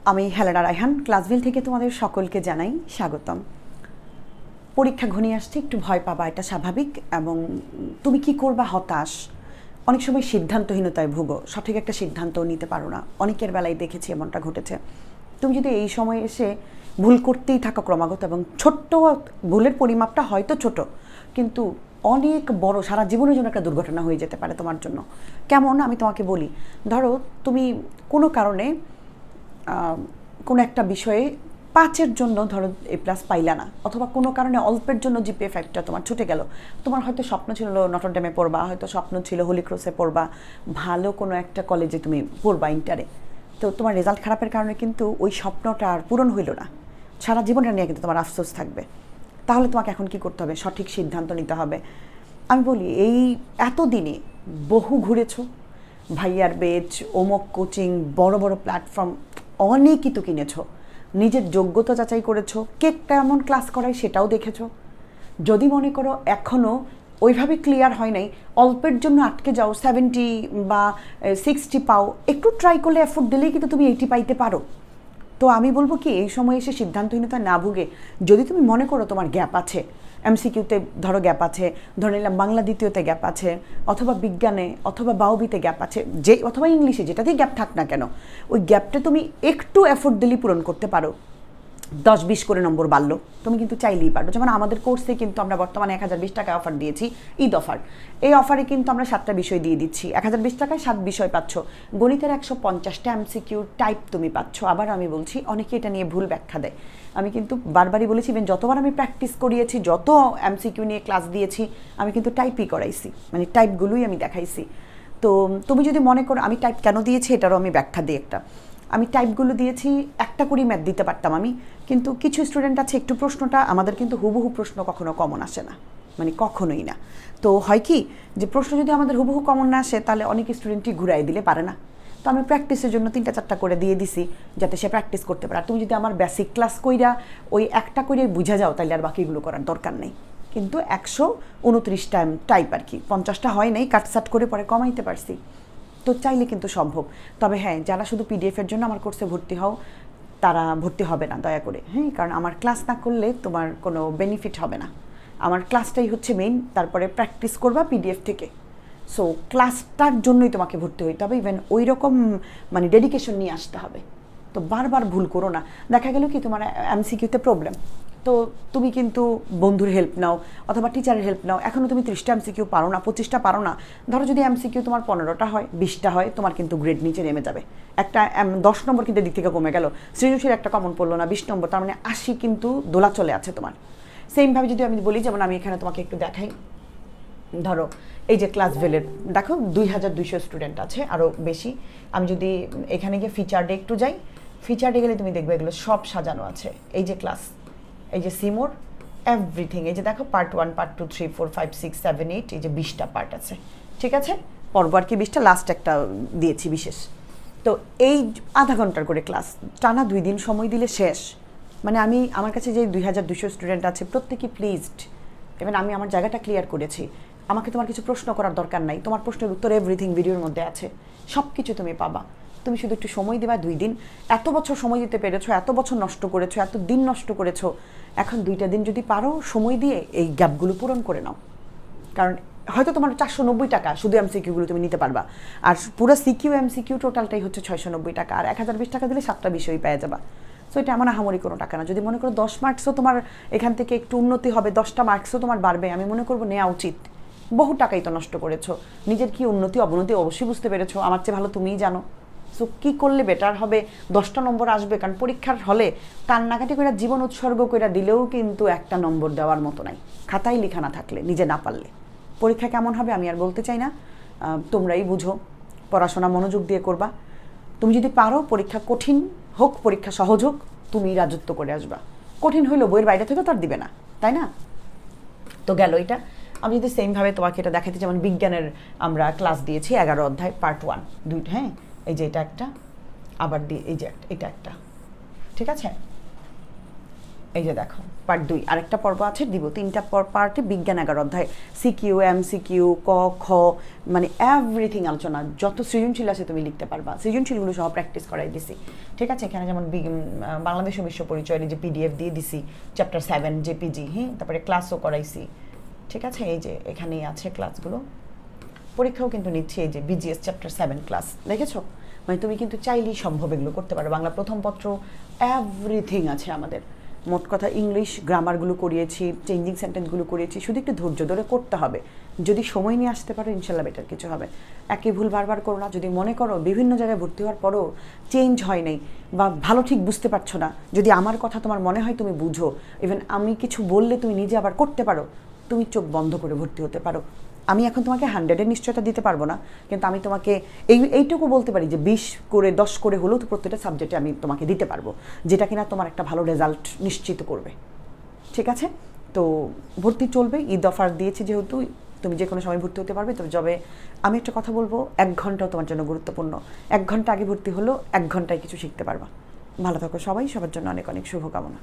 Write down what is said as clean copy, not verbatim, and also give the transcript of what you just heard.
আমি হেলেনা রায়হান ক্লাসভেল থেকে তোমাদের সকলকে জানাই স্বাগতম। পরীক্ষা ঘনিয়ে আসছে, একটু ভয় পাবা, এটা স্বাভাবিক। এবং তুমি কি করবা হতাশ, অনেক সময় সিদ্ধান্তহীনতায় ভুগো, সঠিক একটা সিদ্ধান্তও নিতে পারো না। অনেকের বেলায় দেখেছি এমনটা ঘটেছে। তুমি যদি এই সময় এসে ভুল করতেই থাকো ক্রমাগত, এবং ছোট্ট ভুলের পরিমাপটা হয়তো ছোট, কিন্তু অনেক বড়, সারা জীবনের জন্য একটা দুর্ঘটনা হয়ে যেতে পারে তোমার জন্য। কেমন, আমি তোমাকে বলি। ধরো তুমি কোনো কারণে কোনো একটা বিষয়ে 5-এর জন্য ধরো A+ পাইলা না, অথবা কোনো কারণে অল্পের জন্য GPA 5টা তোমার ছুটে গেল। তোমার হয়তো স্বপ্ন ছিল নটরডেমে পড়বা, হয়তো স্বপ্ন ছিল হোলি ক্রসে পড়বা, ভালো কোনো একটা কলেজে তুমি পড়বা ইন্টারে। তো তোমার রেজাল্ট খারাপের কারণে কিন্তু ওই স্বপ্নটা আর পূরণ হইল না, সারা জীবনটা নিয়ে কিন্তু তোমার আফসোস থাকবে। তাহলে তোমাকে এখন কি করতে হবে? সঠিক সিদ্ধান্ত নিতে হবে। আমি বলি, এই এতদিনে বহু ঘুরেছো, ভাইয়ার বেচ, অমুক কোচিং, বড় বড় প্ল্যাটফর্ম অনেকই তো কিনেছো, নিজের যোগ্যতা যাচাই করেছো, কে কেমন ক্লাস করায় সেটাও দেখেছো। যদি মনে করো এখনও ওইভাবে ক্লিয়ার হয় নাই, অল্পের জন্য আটকে যাও, 70 বা 60 পাও, একটু ট্রাই করলে এফোর্ট দিলেই কিন্তু তুমি 80 পাইতে পারো। তো আমি বলবো কি, এই সময় এসে সিদ্ধান্তহীনতা না ভুগে, যদি তুমি মনে করো তোমার গ্যাপ আছে, MCQতে ধরো গ্যাপ আছে, ধরে নিলাম বাংলা দ্বিতীয়তে গ্যাপ আছে, অথবা বিজ্ঞানে অথবা বাউবিতে গ্যাপ আছে, যে অথবা ইংলিশে, যেটাতেই গ্যাপ থাক না কেন, ওই গ্যাপটা তুমি একটু এফোর্ট দিলেই পূরণ করতে পারো। 10-20 করে নম্বর বাড়লো, তুমি কিন্তু চাইলেই পারো। যেমন আমাদের কোর্সে কিন্তু আমরা বর্তমানে 1020 টাকা অফার দিয়েছি, ঈদ অফার। এই অফারে কিন্তু আমরা 7টা বিষয় দিয়ে দিচ্ছি, 1020 টাকায় 7 বিষয় পাচ্ছ। গণিতের 150টা MCQ টাইপ তুমি পাচ্ছ। আবার আমি বলছি, অনেকে এটা নিয়ে ভুল ব্যাখ্যা দেয়। আমি কিন্তু বারবারই বলেছি, ইভেন যতবার আমি প্র্যাকটিস করিয়েছি, যত MCQ নিয়ে ক্লাস দিয়েছি, আমি কিন্তু টাইপই করাইছি, মানে টাইপগুলোই আমি দেখাইছি। তো তুমি যদি মনে করো, আমি টাইপ কেন দিয়েছি এটারও আমি ব্যাখ্যা দিই একটা। আমি টাইপগুলো দিয়েছি, একটা করেই ম্যাথ দিতে পারতাম আমি, কিন্তু কিছু স্টুডেন্ট আছে একটু প্রশ্নটা, আমাদের কিন্তু হুবহু প্রশ্ন কখনো কমন আসে না, মানে কখনোই না। তো হয় কি, যে প্রশ্ন যদি আমাদের হুবহু কমন না আসে, তাহলে অনেক স্টুডেন্টই ঘুরাই দিলে পারে না। তো আমি প্র্যাকটিসের জন্য 3-4টা করে দিয়ে দিছি, যাতে সে প্র্যাকটিস করতে পারে। আর তুমি যদি আমার বেসিক ক্লাস কইরা ওই একটা করে বুঝা যাও, তাহলে আর বাকিগুলো করার দরকার নেই। কিন্তু 129টা টাইপ আর কি, 50টা হয় নাই, কাটসাট করে পরে কমাইতে পারছি। তো চাইলে কিন্তু সম্ভব। তবে হ্যাঁ, যারা শুধু PDF-এর জন্য আমার কোর্সে ভর্তি হও, তারা ভর্তি হবে না দয়া করে, হ্যাঁ। কারণ আমার ক্লাস না করলে তোমার কোনো বেনিফিট হবে না। আমার ক্লাসটাই হচ্ছে মেইন, তারপরে প্র্যাকটিস করবা PDF থেকে। সো ক্লাসটার জন্যই তোমাকে ভর্তি হইতে হবে, ইভেন ওই রকম মানে ডেডিকেশন নিয়ে আসতে হবে। তো বারবার ভুল করো না। দেখা গেল কি তোমার MCQতে প্রবলেম, তো তুমি কিন্তু বন্ধুর হেল্প নাও অথবা টিচারের হেল্প নাও। এখনও তুমি 30টা MCQ পারো না, 25টা পারো না। ধরো যদি MCQ তোমার 15টা হয়, 20টা হয়, তোমার কিন্তু গ্রেড নিচে নেমে যাবে। একটা 10 নম্বর কিন্তু দিক থেকে কমে গেল। সৃজনশীল একটা কমন পড়লো না, 20 নম্বর, তার মানে 80 কিন্তু দোলা চলে আছে তোমার। সেমভাবে যদি আমি বলি, যেমন আমি এখানে তোমাকে একটু দেখাই, ধরো এই যে ক্লাসভেলের দেখো 2200 স্টুডেন্ট আছে, আরও বেশি। আমি যদি এখানে গিয়ে ফিচারডে একটু যাই, ফিচারডে গেলে তুমি দেখবে এগুলো সব সাজানো আছে। এই যে ক্লাস, এই যে সিমোর, এভরিথিং, এই যে দেখো পার্ট 1, পার্ট 2, 3, 4, 5, 6, 7, 8, এই যে 20টা পার্ট আছে, ঠিক আছে। পর্ব আর কি 20টা, লাস্ট একটা দিয়েছি বিশেষ। তো এই আধা ঘন্টার করে ক্লাস, টানা 2 দিন সময় দিলে শেষ। মানে আমার কাছে যে 2200 স্টুডেন্ট আছে, প্রত্যেকেই প্লিজড। এবার আমি আমার জায়গাটা ক্লিয়ার করেছি, আমাকে তোমার কিছু প্রশ্ন করার দরকার নাই, তোমার প্রশ্নের উত্তর এভরিথিং ভিডিওর মধ্যে আছে, সব কিছু তুমি পাবা। তুমি শুধু একটু সময় দেবা, 2 দিন। এত বছর সময় দিতে পেরেছো, এত বছর নষ্ট করেছো, এত দিন নষ্ট করেছো, এখন 2টা দিন যদি পারো সময় দিয়ে এই গ্যাপগুলো পূরণ করে নাও। কারণ হয়তো তোমার 490 টাকা শুধু MCQগুলো তুমি নিতে পারবা, আর পুরো CQ MCQ টোটালটাই হচ্ছে 690 টাকা, আর 1020 টাকা দিলে 7টা বিষয়ই পেয়ে যাবা। সো এটা আমার আহামরি কোনো টাকা না। যদি মনে করো 10 মার্কসও তোমার এখান থেকে একটু উন্নতি হবে, 10টা মার্কসও তোমার বাড়বে, আমি মনে করবো নেওয়া উচিত। বহু টাকাই তো নষ্ট করেছো, নিজের কি উন্নতি অবনতি অবশ্যই বুঝতে পেরেছো, আমার চেয়ে ভালো তুমিই জানো। সো কী করলে বেটার হবে, 10টা নম্বর আসবে? কারণ পরীক্ষার হলে কান্নাকাটি করে জীবন উৎসর্গ করে দিলেও কিন্তু একটা নম্বর দেওয়ার মতো নাই, খাতায় লেখা না থাকলে, নিজে না পারলে। পরীক্ষা কেমন হবে আমি আর বলতে চাই না, তোমরাই বুঝো। পড়াশোনা মনোযোগ দিয়ে করবা। তুমি যদি পারো, পরীক্ষা কঠিন হোক, পরীক্ষা সহজ হোক, তুমি রাজত্ব করে আসবা। কঠিন হইলেও বইয়ের বাইরে থেকে তো আর দিবে না, তাই না? তো গেল এটা। আমি যদি সেমভাবে তোমাকে এটা দেখাতে, যেমন বিজ্ঞানের আমরা ক্লাস দিয়েছি 11 অধ্যায় পার্ট 1, 2, হ্যাঁ, এই যে এটা একটা, আবার দিয়ে এই যে এটা একটা, ঠিক আছে। এই যে দেখো পার্ট 2 আরেকটা পর্ব আছে, দিব 3টা পার্টে বিজ্ঞান 11 অধ্যায়, সিকিউ এমসিকিউ ক খ মানে এভরিথিং আলোচনা, যত সৃজনশীল আছে তুমি লিখতে পারবা, সৃজনশীলগুলো সহ প্র্যাকটিস করাই দিছি। ঠিক আছে, এখানে যেমন বাংলাদেশ ও বিশ্ব পরিচয়ের যে পিডিএফ দিয়ে দিছি, চ্যাপ্টার 7 জেপিজি, হ্যাঁ, তারপরে ক্লাসও করাইছি। ঠিক আছে, এই যে এখানেই আছে ক্লাসগুলো, পরীক্ষাও কিন্তু নিচ্ছি। এই যে বিজিএস চ্যাপ্টার 7 ক্লাস দেখেছো, মানে তুমি কিন্তু চাইলেই সম্ভব এগুলো করতে পারো। বাংলা প্রথম পত্র এভরিথিং আছে আমাদের। মোট কথা ইংলিশ গ্রামারগুলো করিয়েছি, চেঞ্জিং সেন্টেন্সগুলো করিয়েছি, শুধু একটু ধৈর্য ধরে করতে হবে। যদি সময় নিয়ে আসতে পারো ইনশাল্লাহ বেটার কিছু হবে। একই ভুল বারবার করো না। যদি মনে করো বিভিন্ন জায়গায় ভর্তি হওয়ার পরও চেঞ্জ হয় নাই বা ভালো ঠিক বুঝতে পারছো না, যদি আমার কথা তোমার মনে হয় তুমি বুঝো, ইভেন আমি কিছু বললে তুমি নিজে আবার করতে পারো, তুমি চোখ বন্ধ করে ভর্তি হতে পারো। আমি এখন তোমাকে 100-এর নিশ্চয়তা দিতে পারবো না, কিন্তু আমি তোমাকে এইটুকু বলতে পারি যে 20 করে 10 করে হলেও তো প্রত্যেকটা সাবজেক্টে আমি তোমাকে দিতে পারবো, যেটা কিনা তোমার একটা ভালো রেজাল্ট নিশ্চিত করবে। ঠিক আছে, তো ভর্তি চলবে, ঈদ অফার দিয়েছি যেহেতু, তুমি যে কোনো সময় ভর্তি হতে পারবে। তবে আমি একটা কথা বলবো, 1 ঘন্টাও তোমার জন্য গুরুত্বপূর্ণ। 1 ঘন্টা আগে ভর্তি হলেও 1 ঘন্টায় কিছু শিখতে পারবা। ভালো থাকো সবাই, সবার জন্য অনেক অনেক শুভকামনা।